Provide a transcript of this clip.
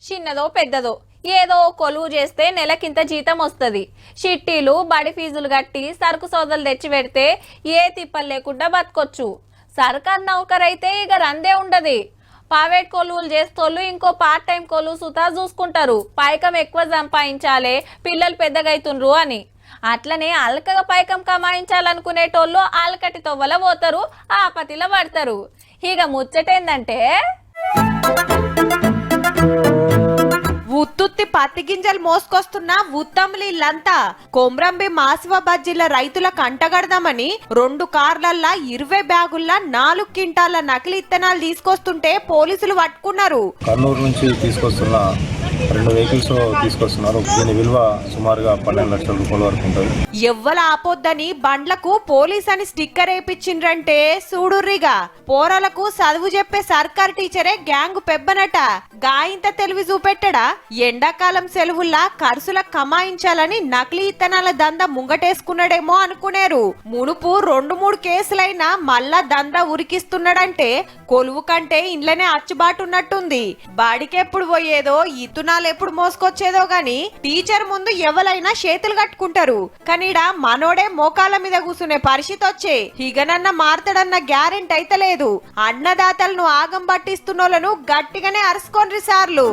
చిన్నదో పెద్దదో ఏదో కొలువు చేస్తే నెలకింత జీతం వస్తుంది. చిట్టీలు బడి ఫీజులు కట్టి సరుకు సోదలు తెచ్చి పెడితే ఏ తిప్పలు లేకుండా బతకొచ్చు. సర్కార్ నౌకరైతే ఇక రందే ఉండదు. ప్రైవేట్ కొలువులు చేస్తోళ్ళు ఇంకో పార్ట్ టైం కొలువు సుతా చూసుకుంటారు. పైకం ఎక్కువ సంపాదించాలే, పిల్లలు పెద్దగైతుండ్రు అని. అట్లనే అల్కగా పైకం కమాయించాలనుకునేటోళ్ళు ఆలకటి తొవ్వల పోతారు, ఆపతిలో పడతారు. ఇక ముచ్చటేందంటే ఉత్తుత్తి పత్తి గింజలు మోసుకొస్తున్న ఉత్తములీళ్ళంతా కొమ్రంబి మాసిఫాబాద్ జిల్లా రైతులకు అంటగడదామని 2 కార్లల్లా 20 బ్యాగుల్లా 4 క్వింటాల నకిలీ ఇత్తనాలు తీసుకొస్తుంటే పోలీసులు పట్టుకున్నారు. కర్నూలు నుంచి తీసుకొస్తున్న 2 వెహికల్స్ తీసుకొస్తున్నారు. దీని విలువ సుమారుగా 12 లక్షల రూపాయల వరకు ఉంటుంది. ఎవ్వల ఆపొద్దని బండ్లకు పోలీస్ అని స్టిక్కర్ వేయించిండ్రంటే చూడుర్రిగా. పోరాలకు చదువు చెప్పే సర్కార్ టీచరే గ్యాంగ్ పెబ్బనట. గాయంత తెలివి చూపెట్టడా? ఎండాకాలం సెలవుల్లా ఖర్చుల కమాయించాలని నకిలీ ఇత్తనాల దంద ముంగటేసుకున్నాడేమో అనుకునేరు. మునుపు 2-3 కేసులైనా మళ్ళా దంద ఉరికిస్తున్నాడంటే కొలువు కంటే ఇంట్లోనే అచ్చుబాటున్నట్టుంది. బాడికెప్పుడు పోయేదో ఇత్తనాలు ఎప్పుడు మోసుకొచ్చేదో గాని టీచర్ ముందు ఎవరైనా చేతులు కట్టుకుంటారు. కనీడా మనోడే మోకాల మీద కూసునే పరిస్థితి వచ్చే. ఇగనన్న మారతాడన్న గ్యారెంటీ అయితే లేదు. అన్నదాతలను ఆగం పట్టిస్తున్నోళ్లను గట్టిగానే అరుసుకోండ్రి సార్లు.